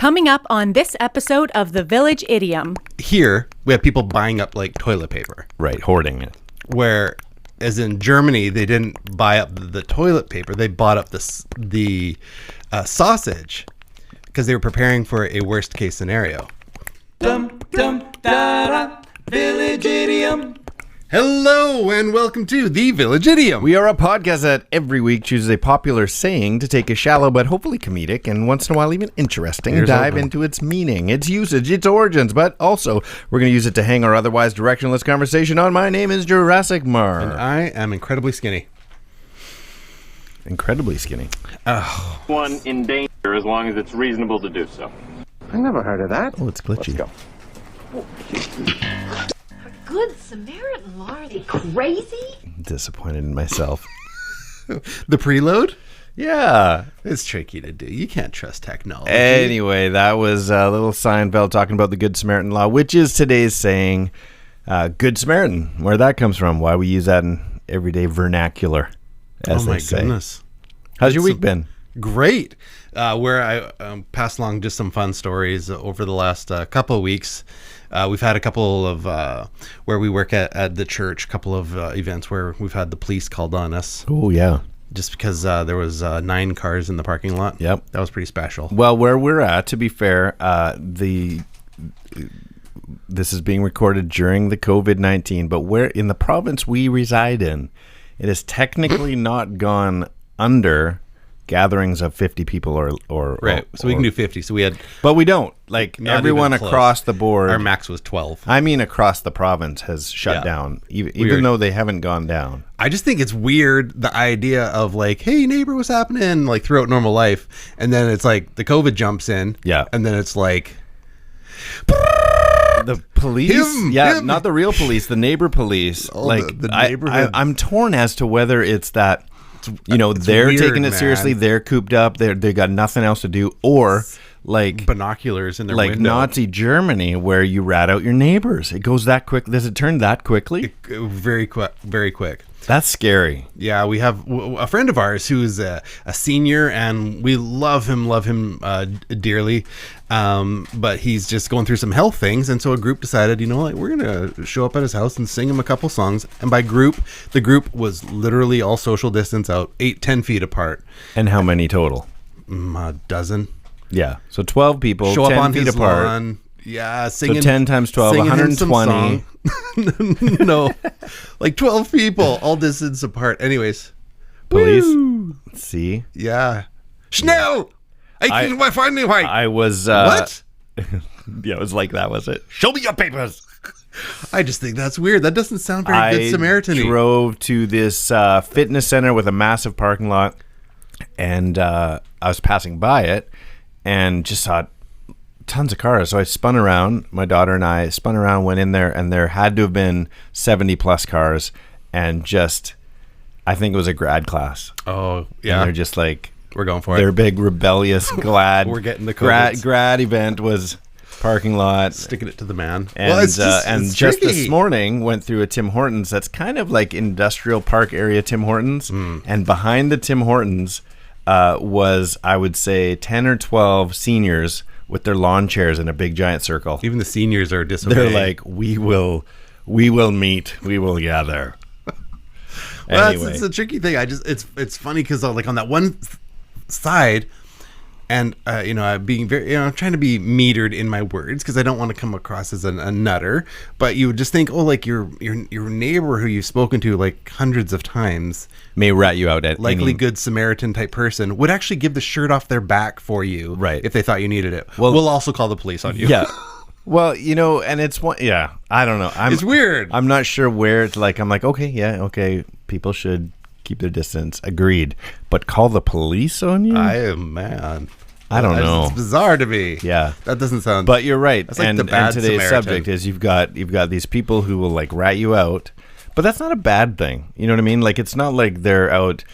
Coming up on this episode of the Village Idiom. Here, we have people buying up like toilet paper. Right, hoarding it. Where, as in Germany, they didn't buy up the toilet paper. They bought up the sausage because they were preparing for a worst case scenario. Dum, dum, da, da, Village Idiom. Hello and welcome to the Village Idiom. We are a podcast that every week chooses a popular saying to take a shallow but hopefully comedic and once in a while even interesting dive into its meaning, its usage, its origins, but also we're going to use it to hang our otherwise directionless conversation on. My name is Jurassic Mar. And I am incredibly skinny. Incredibly skinny. Oh. One in danger as long as it's reasonable to do so. I never heard of that. Oh, it's glitchy. Let's go. Good Samaritan, are they crazy? I'm disappointed in myself. The preload? Yeah. It's tricky to do. You can't trust technology. Anyway, that was a little Seinfeld talking about the Good Samaritan law, which is today's saying, Good Samaritan, where that comes from, why we use that in everyday vernacular, as oh my they say. Goodness. How's your week been? Great. Where I passed along just some fun stories over the last couple of weeks. We've had a couple of, where we work at the church, a couple of events where we've had the police called on us. Oh, yeah. Just because there was 9 cars in the parking lot. Yep. That was pretty special. Well, where we're at, to be fair, this is being recorded during the COVID-19, but where in the province we reside in, it has technically not gone under gatherings of 50 people or right. So we can do 50. So we had, but we don't. Like not everyone even close. Across the board. Our max was 12. I mean, across the province has shut down, even though they haven't gone down. I just think it's weird, the idea of like, hey, neighbor, what's happening? Like throughout normal life. And then it's like the COVID jumps in. Yeah. And then it's like, the police, him. Not the real police, the neighbor police. Oh, like the neighborhood. I'm torn as to whether it's that, they're weird, taking it man. seriously. They're cooped up. They got nothing else to do, or like binoculars in their like window. Nazi Germany, where you rat out your neighbors. It goes that quick. Does it turn that quickly? Very quick. Very quick. That's scary. Yeah, we have a friend of ours who is a senior, and we love him dearly. But he's just going through some health things, and so a group decided, we're gonna show up at his house and sing him a couple songs. And by group, the group was literally all social distance out, 8-10 feet apart. And how many total? A dozen. Yeah, so 12 people, Show 10 up on feet his apart. lawn. Yeah, singing. So 10 times 12, singing him some 120. song. No, like 12 people, all distance apart. Anyways, Police. Woo! See? Yeah. Schnell! I can find me white. I was... What? Yeah, it was like that, was it? Show me your papers! I just think that's weird. That doesn't sound very Good Samaritan-y. I drove to this fitness center with a massive parking lot, and I was passing by it and just saw tons of cars. So I spun around. My daughter and I spun around, went in there, and there had to have been 70 plus cars, and just, I think it was a grad class. Oh, yeah. And they're just like, we're going for their it. big rebellious glad We're getting the grad event was parking lot. Sticking it to the man. And, well, it's just tricky. this morning went through a Tim Hortons that's kind of like industrial park area Tim Hortons. And behind the Tim Hortons was, I would say, 10 or 12 seniors with their lawn chairs in a big giant circle. Even the seniors are disobeying. They're like, we will meet, we will gather. Well, Anyway. it's a tricky thing. It's funny because like on that one side, and I'm being very, I'm trying to be metered in my words because I don't want to come across as a nutter. But you would just think, like your neighbor who you've spoken to like hundreds of times, May rat you out at likely any... Good Samaritan type person, would actually give the shirt off their back for you, right? If they thought you needed it. Well, we'll also call the police on you. Yeah. Well, and it's one. Yeah, I don't know. It's weird. I'm not sure where it's like. I'm like, okay. People should keep their distance. Agreed. But call the police on you? I don't know. It's bizarre to me. Yeah, that doesn't sound. But you're right. That's like and, the bad and today's Samaritan. subject is you've got these people who will like rat you out, but that's not a bad thing. You know what I mean? Like it's not like they're out.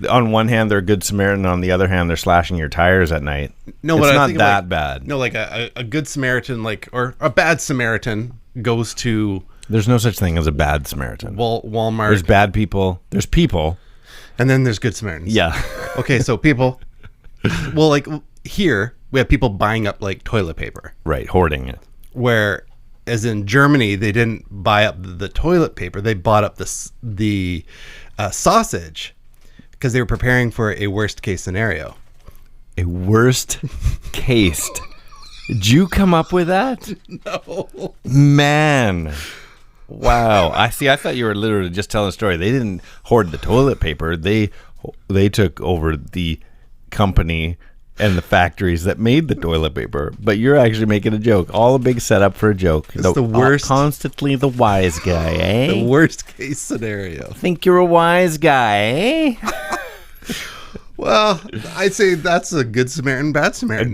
On one hand, they're a Good Samaritan. On the other hand, they're slashing your tires at night. No, it's but not that bad. No, like a Good Samaritan, or a bad Samaritan goes to. There's no such thing as a bad Samaritan. Walmart. There's bad people. There's people. And then there's Good Samaritans. Yeah. Okay, so people. Well, like here, we have people buying up like toilet paper. Right, hoarding it. Where, as in Germany, they didn't buy up the toilet paper; they bought up the sausage because they were preparing for a worst case scenario. A worst case. Did you come up with that? No, man. Wow. I thought you were literally just telling a story. They didn't hoard the toilet paper. They took over the company and the factories that made the toilet paper. But you're actually making a joke. All a big setup for a joke. It's the worst. Constantly the wise guy, eh? The worst case scenario. Think you're a wise guy, eh? Well, I'd say that's a good Samaritan, bad Samaritan.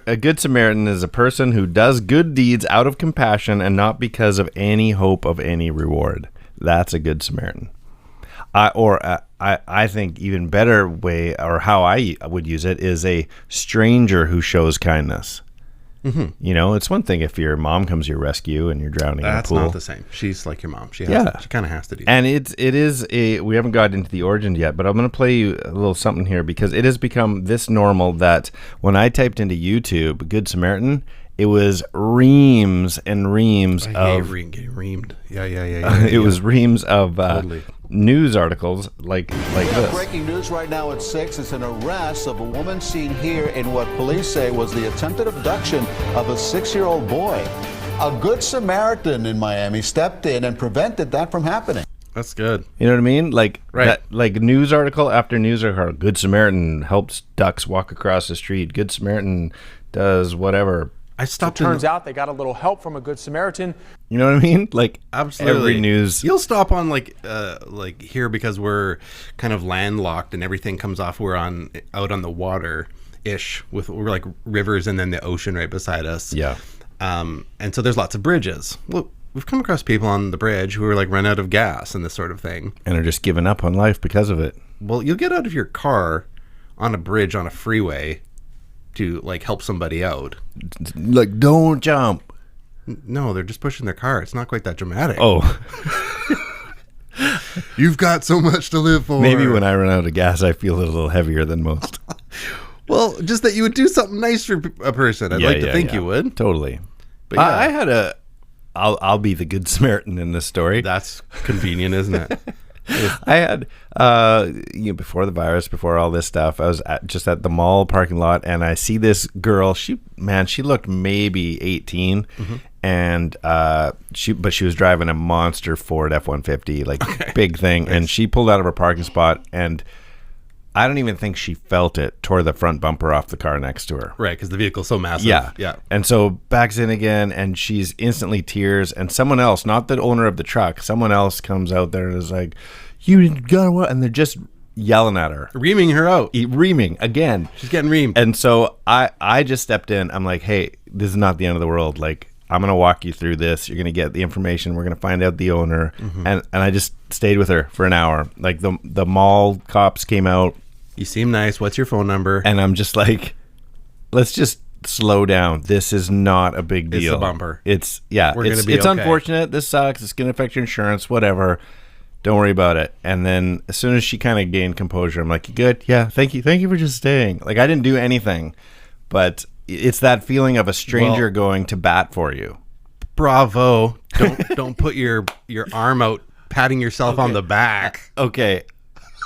A good Samaritan is a person who does good deeds out of compassion and not because of any hope of any reward. That's a good Samaritan. I think even better way, or how I would use it, is a stranger who shows kindness. Mm-hmm. You know, it's one thing if your mom comes to your rescue and you're drowning in a pool. That's not the same. She's like your mom. She kind of has to do that. And we haven't got into the origin yet, but I'm going to play you a little something here because it has become this normal that when I typed into YouTube Good Samaritan, it was reams and reams of getting reamed. Yeah. It was reams of news articles like this. Breaking news right now at 6. It's an arrest of a woman seen here in what police say was the attempted abduction of a 6-year-old boy. A Good Samaritan in Miami stepped in and prevented that from happening. That's good. You know what I mean? Like right. That, like news article after news article. Good Samaritan helps ducks walk across the street. Good Samaritan does whatever. I stopped. Turns out they got a little help from a Good Samaritan. You know what I mean? Like absolutely. Every news. You'll stop on like here because we're kind of landlocked and everything comes off. We're out on the water ish we're like rivers and then the ocean right beside us. Yeah. And so there's lots of bridges. Look, we've come across people on the bridge who are like run out of gas and this sort of thing, and are just giving up on life because of it. Well, you'll get out of your car on a bridge on a freeway to like help somebody out. Like, don't jump. No, they're just pushing their car. It's not quite that dramatic. Oh. You've got so much to live for. Maybe when I run out of gas, I feel a little heavier than most. Well, just that you would do something nice for a person. I'd like to think you would. Totally. But yeah. I had I'll be the Good Samaritan in this story. That's convenient, isn't it? I had before the virus, before all this stuff, I was just at the mall parking lot, and I see this girl. She looked maybe 18, mm-hmm. and she was driving a monster Ford F-150, like big thing, nice. And she pulled out of her parking spot, and I don't even think she felt it. Tore the front bumper off the car next to her. Right, because the vehicle's so massive. Yeah. And so backs in again, and she's instantly tears. And someone else, not the owner of the truck, someone else comes out there and is like, "You gotta what?" And they're just yelling at her, reaming her out. Reaming again. She's getting reamed. And so I just stepped in. I'm like, "Hey, this is not the end of the world. Like, I'm gonna walk you through this. You're gonna get the information. We're gonna find out the owner." Mm-hmm. And I just stayed with her for an hour. Like the mall cops came out. You seem nice. What's your phone number? And I'm just like, let's just slow down. This is not a big deal. It's a bumper. It's okay. unfortunate. This sucks. It's going to affect your insurance, whatever. Don't worry about it. And then as soon as she kind of gained composure, I'm like, you good? Yeah, thank you. Thank you for just staying. Like, I didn't do anything, but it's that feeling of a stranger going to bat for you. Bravo. Don't put your arm out patting yourself on the back. Okay.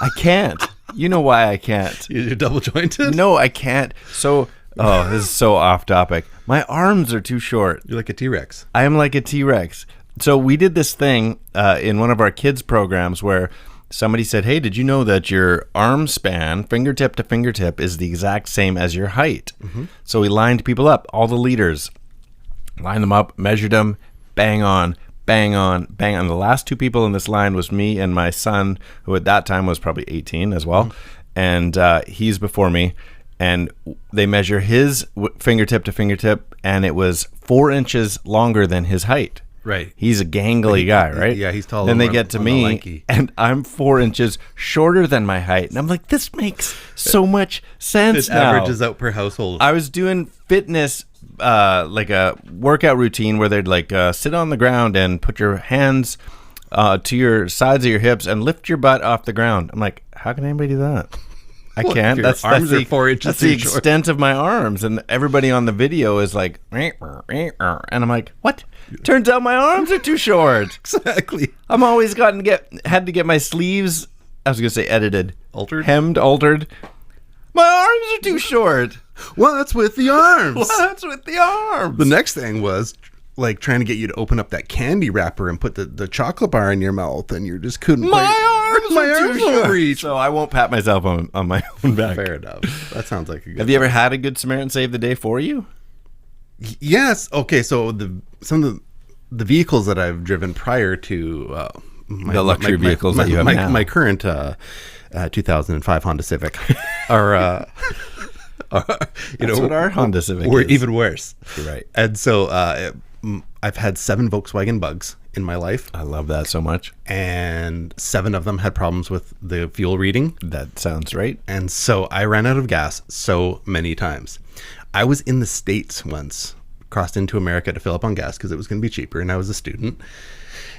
I can't. You know why I can't. You're double jointed? No, I can't. So, this is so off topic. My arms are too short. You're like a T-Rex. I am like a T-Rex. So we did this thing in one of our kids' programs where somebody said, "Hey, did you know that your arm span, fingertip to fingertip, is the exact same as your height?" Mm-hmm. So we lined people up, all the leaders. Lined them up, measured them, bang on. Bang on, bang on. The last two people in this line was me and my son, who at that time was probably 18 as well. Mm-hmm. And he's before me. And they measure his fingertip to fingertip, and it was 4 inches longer than his height. Right. He's a gangly guy, right? Yeah, he's tall. Then they get to me, and I'm 4 inches shorter than my height. And I'm like, this makes so much sense now. It averages out per household. I was doing fitness like a workout routine where they'd like sit on the ground and put your hands to your sides of your hips and lift your butt off the ground. I'm like, how can anybody do that? I Well, can't. if your arms are the, 4 inches that's the too short. extent of my arms, and everybody on the video is like, and I'm like, what? Turns out my arms are too short. Exactly. I'm always had to get my sleeves. I was gonna say edited, Altered? altered. My arms are too short. What's with the arms? What's with the arms? The next thing was like trying to get you to open up that candy wrapper and put the chocolate bar in your mouth, and you just couldn't. My arms won't short. reach. So I won't pat myself on my own back. Fair enough. That sounds like a good. Have you ever had a Good Samaritan save the day for you? Yes. Okay. So some of the vehicles that I've driven prior to The luxury vehicles that you have now. my current 2005 Honda Civic are That's what our Honda Civic were is. even worse. You're right. And so I've had 7 Volkswagen Bugs in my life, I love that so much. and 7 of them had problems with the fuel reading. That sounds right. And so I ran out of gas so many times. I was in the States once, crossed into America to fill up on gas because it was going to be cheaper, and I was a student.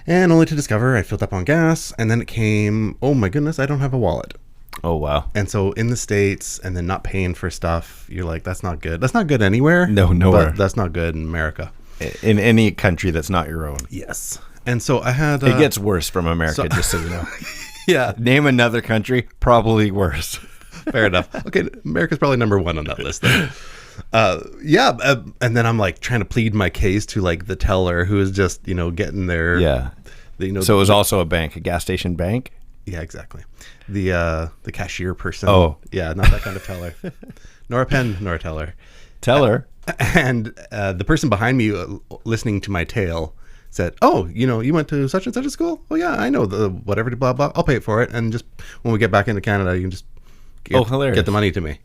And only to discover I filled up on gas, and then it came, oh my goodness, I don't have a wallet. Oh, wow. And so in the States, and then not paying for stuff, you're like, that's not good. That's not good anywhere. No, nowhere. But that's not good in America. In any country that's not your own. Yes. And so I had... It gets worse from America, just so you know. yeah, Name another country, probably worse. fair enough. Okay, America's probably number 1 on that list then. And then I'm like trying to plead my case to like the teller who is just, getting there. Yeah. So it was also a bank, a gas station bank? Yeah, exactly. The cashier person. Oh. Yeah, not that kind of teller. Nor a pen, nor a teller. Teller? And the person behind me listening to my tale said, oh, you went to such and such a school? Oh, yeah, I know the whatever, blah, blah. I'll pay it for it. And just when we get back into Canada, you can just hilarious. get the money to me.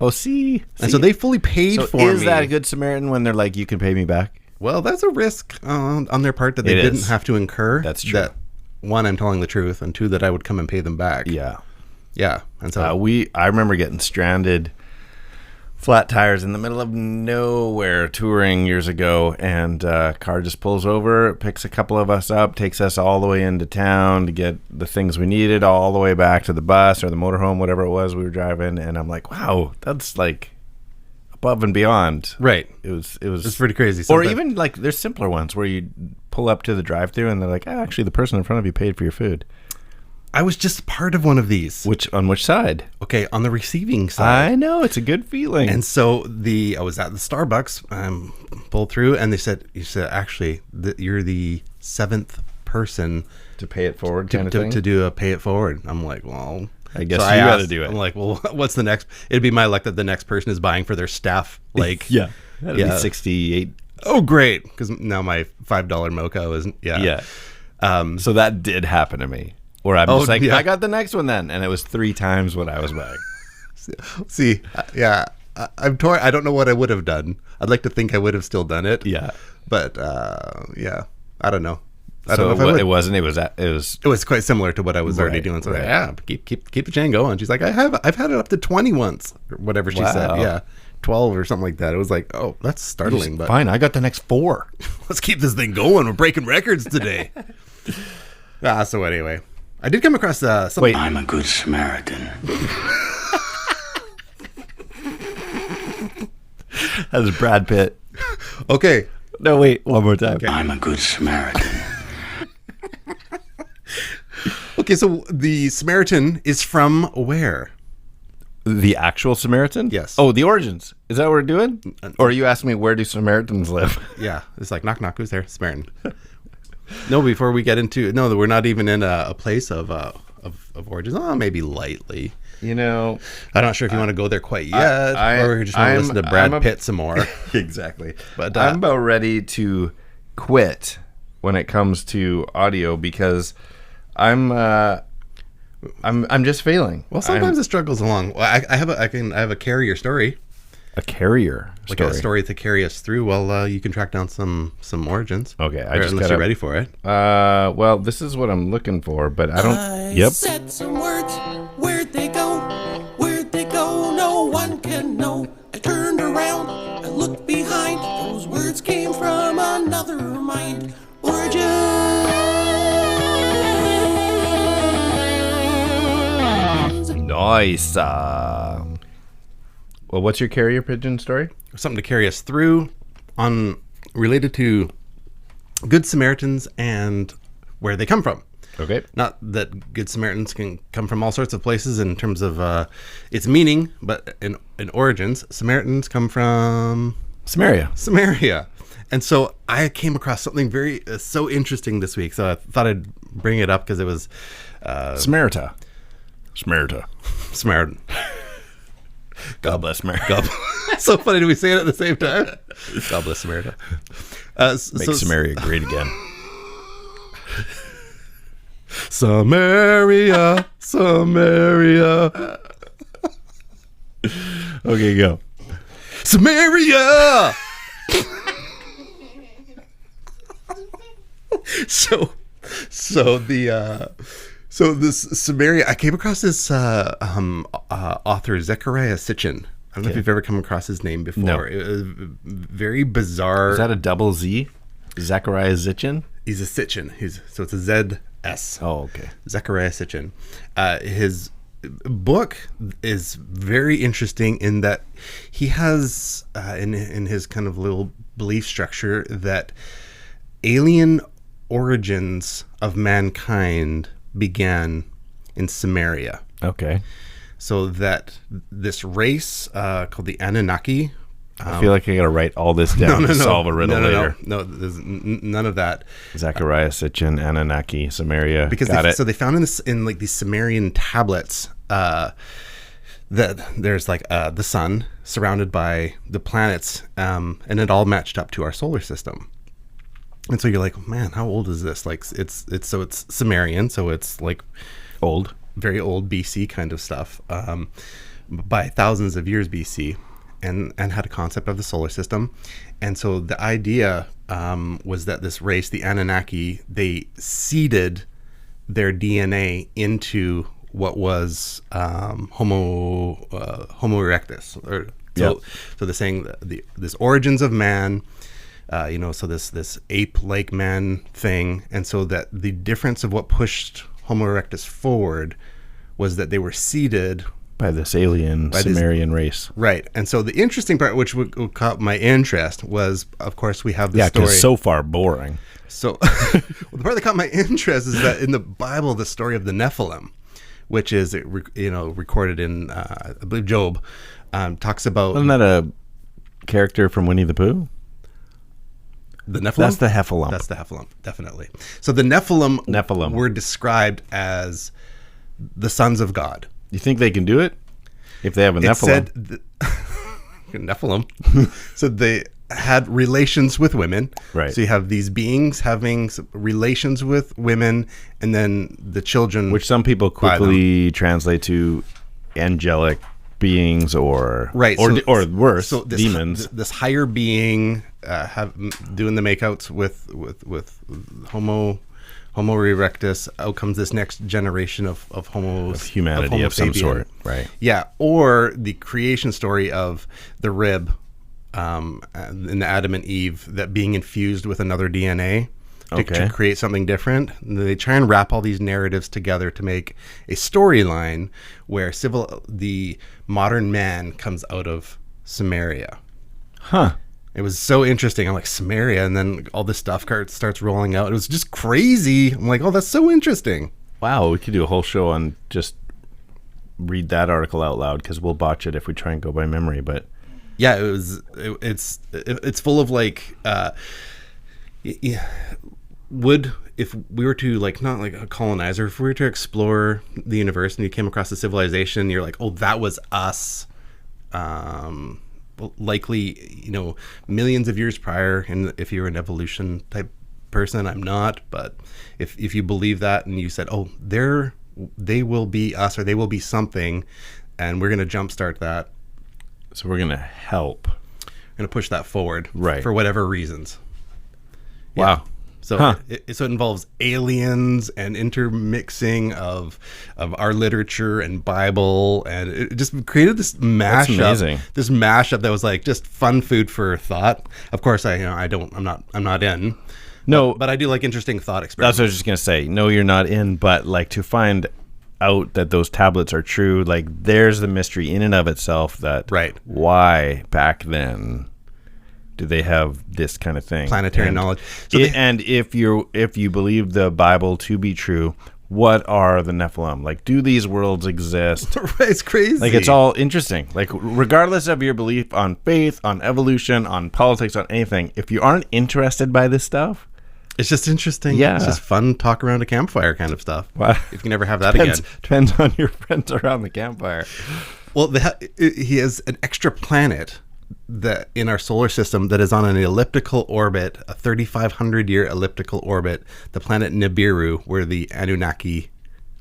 Oh, see? And so they fully paid for me. Is that a Good Samaritan when they're like, you can pay me back? Well, that's a risk on their part that they didn't have to incur. That's true. That, 1, I'm telling the truth, and 2, that I would come and pay them back. Yeah. Yeah. And so I remember getting stranded, flat tires in the middle of nowhere touring years ago, and car just pulls over, picks a couple of us up, takes us all the way into town to get the things we needed, all the way back to the bus or the motorhome, whatever it was we were driving. And I'm like, wow, that's like above and beyond. Right. It was It's pretty crazy. Or even like there's simpler ones where you pull up to the drive-thru and they're like, actually the person in front of you paid for your food. I was just part of one of these. On which side? Okay, on the receiving side. I know, it's a good feeling. And so I was at the Starbucks, pulled through, and you said actually you're the 7th person to pay it forward kind of thing? to do a pay it forward. I'm like, well, I guess you got to do it. I'm like, well, what's the next? It'd be my luck that the next person is buying for their staff. Like, yeah, that'd be 68. Oh, great, because now my $5 mocha is yeah. So that did happen to me. Where I'm just like, I got the next one then, and it was 3 times what I was buying. See, yeah, I'm torn. I don't know what I would have done. I'd like to think I would have still done it. Yeah, but yeah, I don't know. I so don't know if it wasn't. It was quite similar to what I was already doing. So yeah, keep the chain going. She's like, I've had it up to 20 once, or whatever she said. Yeah, 12 or something like that. It was like, oh, that's startling. But fine, I got the next 4. Let's keep this thing going. We're breaking records today. So anyway, I did come across something. Wait, I'm a Good Samaritan. That's Brad Pitt. Okay. No, wait, one more time. Okay. I'm a Good Samaritan. Okay, so the Samaritan is from where? The actual Samaritan? Yes. Oh, the origins. Is that what we're doing? Or are you asking me where do Samaritans live? Yeah, it's like knock knock. Who's there? Samaritan. No, before we get into we're not even in a place of origins. Oh, maybe lightly. You know, I'm not sure if you want to go there quite yet, or just want to listen to Brad Pitt some more. Exactly. But I'm about ready to quit when it comes to audio because I'm just failing. Well, sometimes it struggles along. Well, I have a carrier story. A carrier story. Like a story to carry us through. Well, you can track down some origins. Okay, unless you're ready for it. Well, this is what I'm looking for, but I don't. Yep. Said some words. Where'd they go? Where'd they go? No one can know. I turned around. I looked behind. Those words came from another mind. Origins. Nice. Well, what's your carrier pigeon story? Something to carry us through on related to Good Samaritans and where they come from. Okay. Not that Good Samaritans can come from all sorts of places in terms of its meaning, but in origins, Samaritans come from Samaria. And so I came across something very so interesting this week. So I thought I'd bring it up because it was Samaritan. God bless Samaritan. So funny. Do we say it at the same time? God bless Samaritan. Make Samaria great again. Samaria. Okay, go. Samaria. So this Samaria, I came across this author Zechariah Sitchin. I don't know if you've ever come across his name before. No. It was very bizarre. Is that a double Z? Zechariah Sitchin? He's a Sitchin. So it's a Z-S. Oh, okay. Zechariah Sitchin. His book is very interesting in that he has in his kind of little belief structure that alien origins of mankind began in Samaria. Okay. So that this race called the Anunnaki. I feel like I got to write all this down to solve a riddle later. No, there's none of that. Zechariah Sitchin, Anunnaki, Samaria. Because so they found in like these Sumerian tablets that there's like the sun surrounded by the planets, and it all matched up to our solar system. And so you're like, man, how old is this? Like it's Sumerian, so it's like old, very old BC kind of stuff, by thousands of years BC, and had a concept of the solar system. And so the idea was that this race, the Anunnaki, they seeded their DNA into what was Homo erectus. So they're saying this origins of man. So this ape-like man thing, and so that the difference of what pushed Homo erectus forward was that they were seeded by this alien Sumerian race, right? And so the interesting part, which would caught my interest, was, of course, we have the story. Yeah, because so far boring. So the part that caught my interest is that in the Bible, the story of the Nephilim, which is recorded in I believe Job, talks about. Wasn't that a character from Winnie the Pooh? The Nephilim? That's the Heffalump. That's the Heffalump, definitely. So the Nephilim were described as the sons of God. You think they can do it? If they have a Nephilim? Nephilim. So they had relations with women. Right. So you have these beings having relations with women, and then the children. Which some people quickly translate to angelic beings or worse, demons. This higher being doing the makeouts with Homo erectus. Out comes this next generation of humanity of some sapien. sort, right? Yeah, or the creation story of the rib in the Adam and Eve, that being infused with another DNA to create something different. And they try and wrap all these narratives together to make a storyline where the modern man comes out of Samaria. Huh. It was so interesting. I'm like, Samaria, and then all this stuff starts rolling out. It was just crazy. I'm like, oh, that's so interesting. Wow, we could do a whole show on just read that article out loud, because we'll botch it if we try and go by memory. But yeah, it's full of like if we were to, like, not like a colonizer, if we were to explore the universe and you came across a civilization, you're like, oh, that was us. Likely, millions of years prior. And if you're an evolution type person, I'm not, but if you believe that and you said, oh, they will be us, or they will be something, and we're going to jumpstart that. So we're going to help. We're going to push that forward, right, for whatever reasons. Wow. Yeah. So so it involves aliens and intermixing of our literature and Bible, and it just created this mashup. That's amazing. This mashup that was like just fun food for thought. Of course, I'm not in. No, but I do like interesting thought experiments. That's what I was just gonna say. No, you're not in, but like to find out that those tablets are true. Like, there's the mystery in and of itself that why back then do they have this kind of thing? Planetary knowledge. So and if you believe the Bible to be true, what are the Nephilim? Like, do these worlds exist? It's crazy. Like, it's all interesting. Like, regardless of your belief on faith, on evolution, on politics, on anything, if you aren't interested by this stuff, it's just interesting. Yeah. It's just fun talk around a campfire kind of stuff. Wow. If you never have that again. Depends on your friends around the campfire. Well, he has an extra planet that in our solar system that is on an elliptical orbit, a 3,500-year elliptical orbit, the planet Nibiru, where the Anunnaki,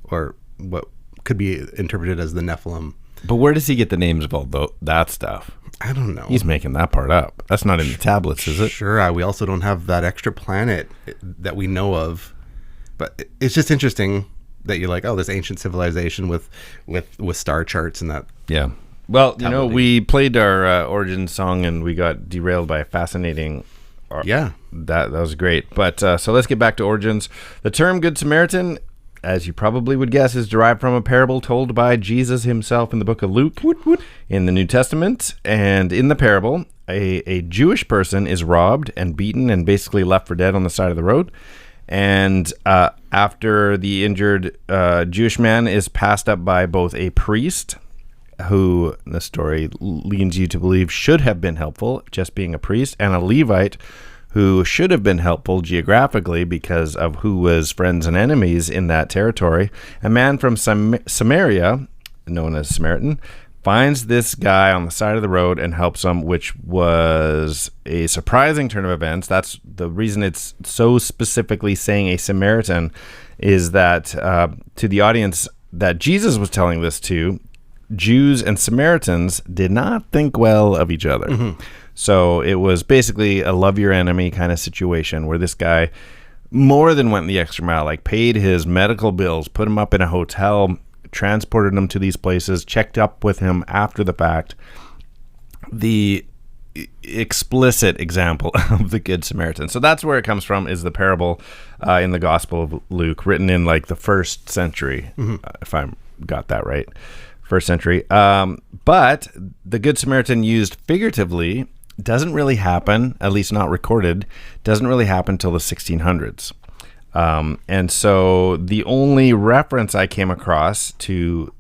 or what could be interpreted as the Nephilim. But where does he get the names of all that stuff? I don't know. He's making that part up. That's not in the tablets, is it? Sure. We also don't have that extra planet that we know of. But it's just interesting that you're like, oh, this ancient civilization with star charts and that. Yeah. Well, we played our origin song and we got derailed by a fascinating. That was great. But so let's get back to origins. The term Good Samaritan, as you probably would guess, is derived from a parable told by Jesus himself in the book of Luke in the New Testament. And in the parable, a Jewish person is robbed and beaten and basically left for dead on the side of the road. And after the injured Jewish man is passed up by both a priest, who the story leads you to believe should have been helpful, just being a priest, and a Levite who should have been helpful geographically because of who was friends and enemies in that territory. A man from Samaria, known as Samaritan, finds this guy on the side of the road and helps him, which was a surprising turn of events. That's the reason it's so specifically saying a Samaritan, is that to the audience that Jesus was telling this to, Jews and Samaritans did not think well of each other. Mm-hmm. So it was basically a love your enemy kind of situation where this guy more than went the extra mile, like paid his medical bills, put him up in a hotel, transported him to these places, checked up with him after the fact. The explicit example of the Good Samaritan. So that's where it comes from, is the parable in the Gospel of Luke, written in like the 1st century, if I got that right. 1st century. But the Good Samaritan used figuratively doesn't really happen, at least not recorded, doesn't really happen until the 1600s. And so the only reference I came across to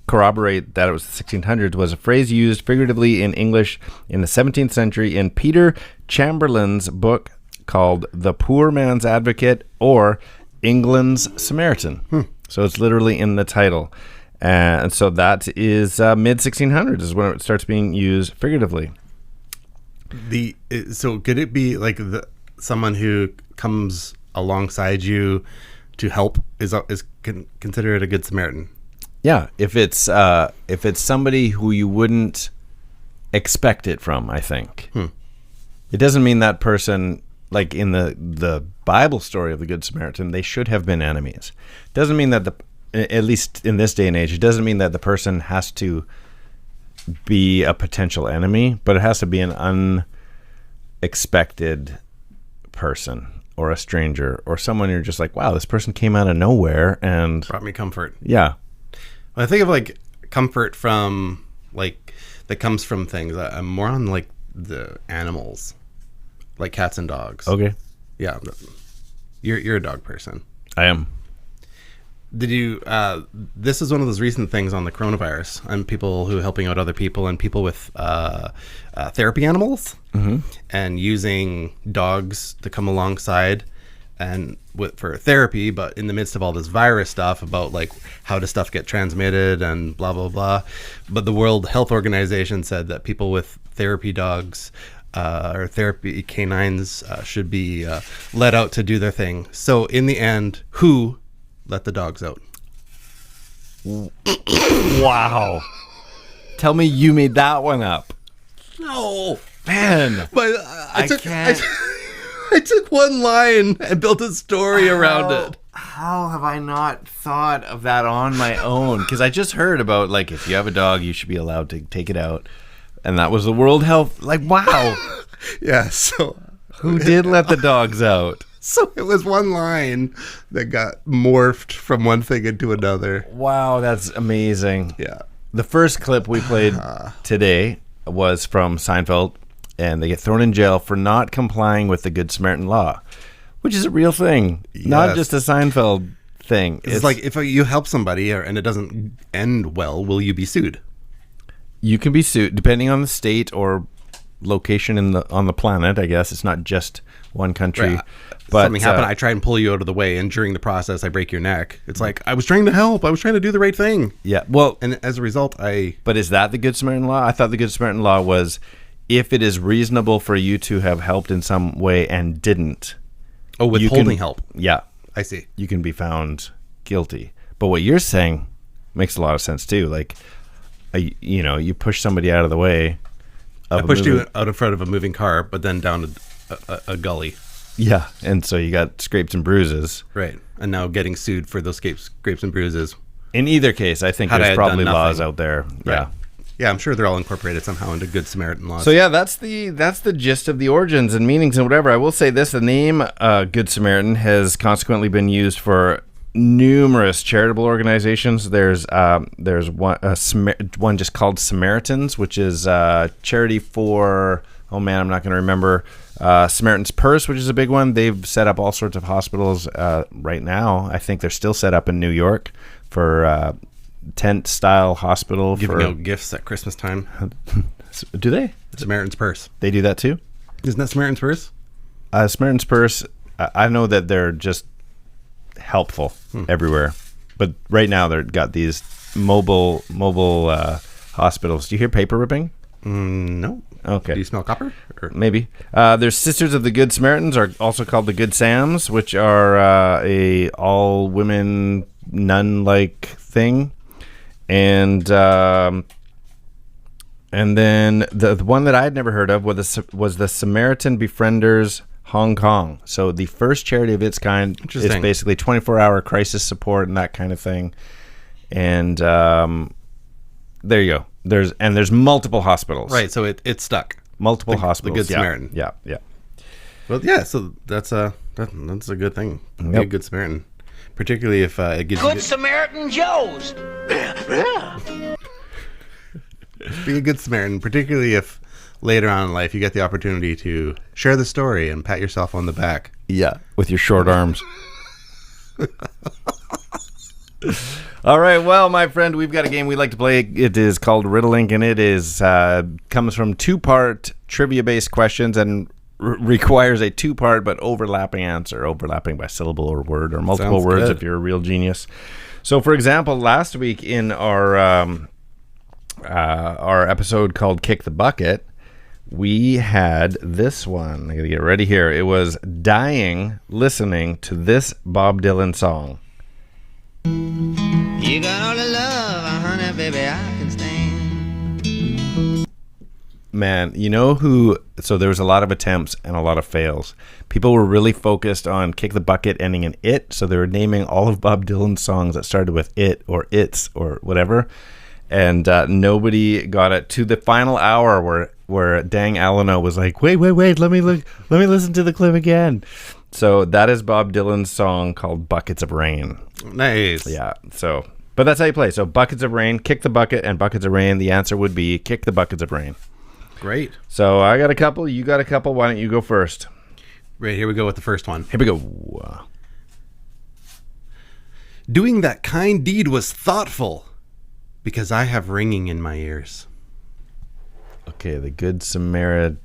corroborate that it was the 1600s was a phrase used figuratively in English in the 17th century in Peter Chamberlain's book called The Poor Man's Advocate, or England's Samaritan. So it's literally in the title. And so that is mid 1600s is when it starts being used figuratively. So could it be like someone who comes alongside you to help is considered a Good Samaritan? Yeah, if it's somebody who you wouldn't expect it from, I think. It doesn't mean that person, like in the Bible story of the Good Samaritan, they should have been enemies. It doesn't mean that at least in this day and age, it doesn't mean that the person has to be a potential enemy, but it has to be an unexpected person or a stranger or someone you're just like, wow, this person came out of nowhere and brought me comfort. Yeah. When I think of like comfort from like that comes from things, I'm more on like the animals, like cats and dogs. Okay. Yeah. You're a dog person. I am. Did you, this is one of those recent things on the coronavirus and people who are helping out other people and people with therapy animals and using dogs to come alongside and for therapy, but in the midst of all this virus stuff about like how does stuff get transmitted and blah, blah, blah. But the World Health Organization said that people with therapy dogs or therapy canines should be let out to do their thing. So in the end, who let the dogs out? Wow. Tell me you made that one up. No. Man. But I took one line and built a story around it. How have I not thought of that on my own? Because I just heard about, like, if you have a dog, you should be allowed to take it out. And that was the World Health. Like, wow. Yeah, so. Who did let the dogs out? So it was one line that got morphed from one thing into another. Wow, that's amazing. Yeah. The first clip we played today was from Seinfeld, and they get thrown in jail for not complying with the Good Samaritan law, which is a real thing, not Yes. just a Seinfeld thing. It's like if you help somebody and it doesn't end well, will you be sued? You can be sued depending on the state or location on the planet. I guess it's not just one country. Right. But something happened, I try and pull you out of the way, and during the process, I break your neck. It's like, I was trying to help. I was trying to do the right thing. Yeah, well, And as a result, But is that the Good Samaritan law? I thought the Good Samaritan law was if it is reasonable for you to have helped in some way and didn't. Oh, withholding help. Yeah. I see. You can be found guilty. But what you're saying makes a lot of sense too. Like, you push somebody out of the way. I pushed you out in front of a moving car, but then down a gully. Yeah, and so you got scrapes and bruises. Right. And now getting sued for those scrapes and bruises. In either case, I think Had I there's done probably nothing. laws out there. Right. Yeah. Yeah, I'm sure they're all incorporated somehow into Good Samaritan laws. So yeah, that's the gist of the origins and meanings and whatever. I will say this: the name Good Samaritan has consequently been used for numerous charitable organizations. There's one just called Samaritans, which is charity for. Oh man, I'm not going to remember. Samaritan's Purse, which is a big one. They've set up all sorts of hospitals right now. I think they're still set up in New York for tent-style hospital. Giving out gifts at Christmas time. Do they? Samaritan's Purse. They do that too? Isn't that Samaritan's Purse? Samaritan's Purse, I know that they're just helpful everywhere. But right now they've got these mobile hospitals. Do you hear paper ripping? No. Okay. Do you smell copper? Or? Maybe. There's Sisters of the Good Samaritans, are also called the Good Sams, which are a all-women nun-like thing. And then the one that I had never heard of was the Samaritan Befrienders Hong Kong. So the first charity of its kind is basically 24-hour crisis support and that kind of thing. And there you go. There's multiple hospitals. Right, so it stuck. Multiple hospitals. The Good Samaritan. Yeah. Well, yeah, so that's a good thing. Be a Good Samaritan. Particularly if it gives Good Samaritan Joes. Be a Good Samaritan, particularly if later on in life you get the opportunity to share the story and pat yourself on the back. Yeah, with your short arms. All right, well, my friend, we've got a game we like to play. It is called Riddlink, and it is comes from two-part trivia-based questions and requires a two-part but overlapping answer, overlapping by syllable or word or multiple Sounds words good. if you're a real genius. So, for example, last week in our episode called Kick the Bucket, we had this one. I got to get ready here. It was dying listening to this Bob Dylan song. You got all the love, honey, baby, I can stand. Man, you know who... So there was a lot of attempts and a lot of fails. People were really focused on Kick the Bucket ending in it, so they were naming all of Bob Dylan's songs that started with it or it's or whatever, and nobody got it to the final hour where Dang Alano was like, wait, let me listen to the clip again. So that is Bob Dylan's song called Buckets of Rain. Nice. Yeah, so... But that's how you play. So Buckets of Rain, Kick the Bucket, and Buckets of Rain. The answer would be Kick the Buckets of Rain. Great. So I got a couple. You got a couple. Why don't you go first? Right, here we go with the first one. Here we go. Doing that kind deed was thoughtful because I have ringing in my ears. Okay, the Good Samaritan.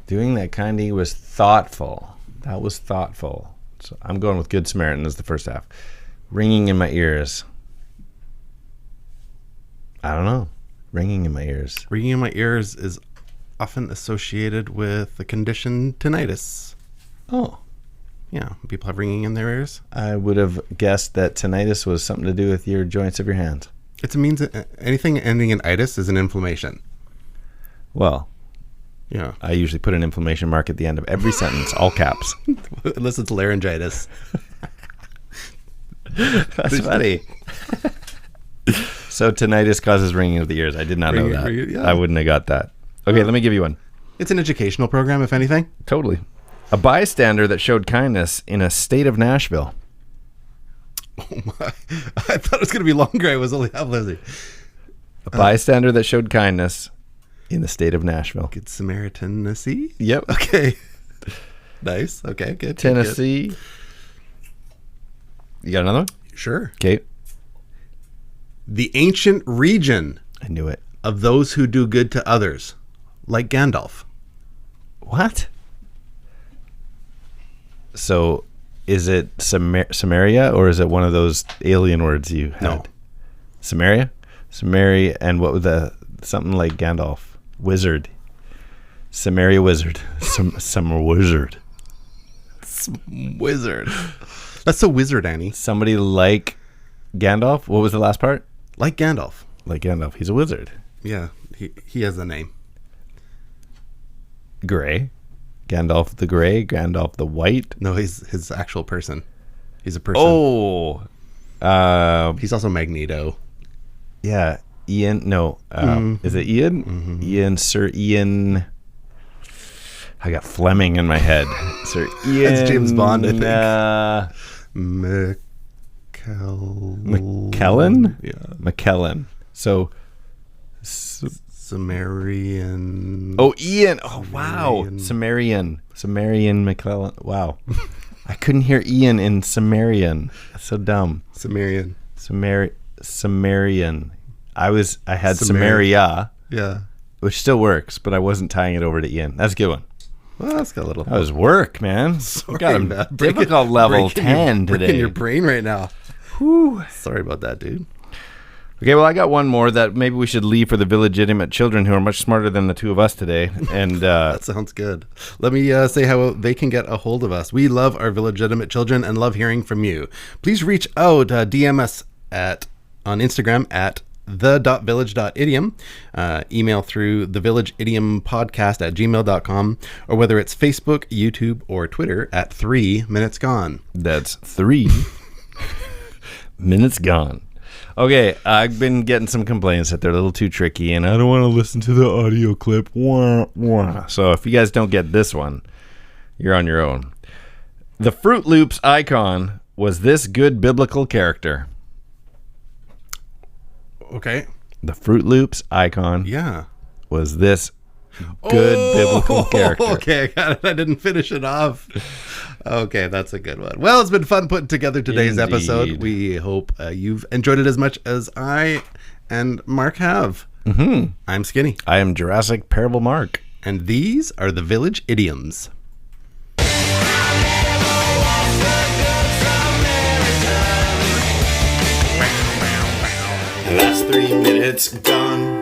Doing that kind deed was thoughtful. That was thoughtful. So I'm going with Good Samaritan as the first half. Ringing in my ears. I don't know. Ringing in my ears. Ringing in my ears is often associated with the condition tinnitus. Oh. Yeah, people have ringing in their ears. I would have guessed that tinnitus was something to do with your joints of your hands. It means anything ending in itis is an inflammation. Well, yeah. I usually put an inflammation mark at the end of every sentence, all caps. Unless it's laryngitis. That's funny. So tinnitus causes ringing of the ears. I did not know that. Yeah. I wouldn't have got that. Okay, let me give you one. It's an educational program, if anything. Totally. A bystander that showed kindness in a state of Nashville. Oh my. I thought it was going to be longer. I was only half listening. A bystander that showed kindness in the state of Nashville. Good.Samaritan, Tennessee? Yep. Okay. Nice. Okay, good. Tennessee. Good. You got another one? Sure. Okay. The ancient region I knew it. of those who do good to others, like Gandalf. What? So, is it Samaria, or is it one of those alien words you had? No. Samaria? Samaria, and what was something like Gandalf? Wizard. Samaria wizard. Some wizard. Wizard. That's so wizard, Annie. Somebody like Gandalf? What was the last part? Like Gandalf. Like Gandalf. He's a wizard. Yeah, he has a name. Gray. Gandalf the Gray. Gandalf the White. No, he's his actual person. He's a person. Oh. He's also Magneto. Yeah. Ian. No. Is it Ian? Mm-hmm. Ian. Sir Ian. I got Fleming in my head. Sir Ian. That's James Bond, I think. McKellen? Yeah. McKellen. So. Sumerian. Oh, Ian. Oh, wow. Sumerian McClellan. Wow. I couldn't hear Ian in Sumerian. That's so dumb. Sumerian. Sumerian. I had Samaria. Yeah. Which still works, but I wasn't tying it over to Ian. That's a good one. Well, that's got a little. That was work, man. Sorry, Got a man. difficult level 10 today. Breaking your brain right now. Whew. Sorry about that, dude. Okay, well, I got one more that maybe we should leave for the Village Idiom children who are much smarter than the two of us today. And that sounds good. Let me say how they can get a hold of us. We love our Village Idiom children and love hearing from you. Please reach out, DM us on Instagram at the.village.idiom, email through thevillageidiompodcast at gmail.com, or whether it's Facebook, YouTube, or Twitter at 3 Minutes Gone. That's 3 minutes gone. Okay, I've been getting some complaints that they're a little too tricky, and I don't want to listen to the audio clip. Wah, wah. So if you guys don't get this one, you're on your own. The Fruit Loops icon was this good biblical character. Okay. The Fruit Loops icon was this good biblical character. Okay, I got it. I didn't finish it off. Okay, that's a good one. Well, it's been fun putting together today's episode. We hope you've enjoyed it as much as I and Mark have. Mm-hmm. I'm Skinny. I am Jurassic Parable Mark. And these are the Village Idioms. That's 3 minutes gone.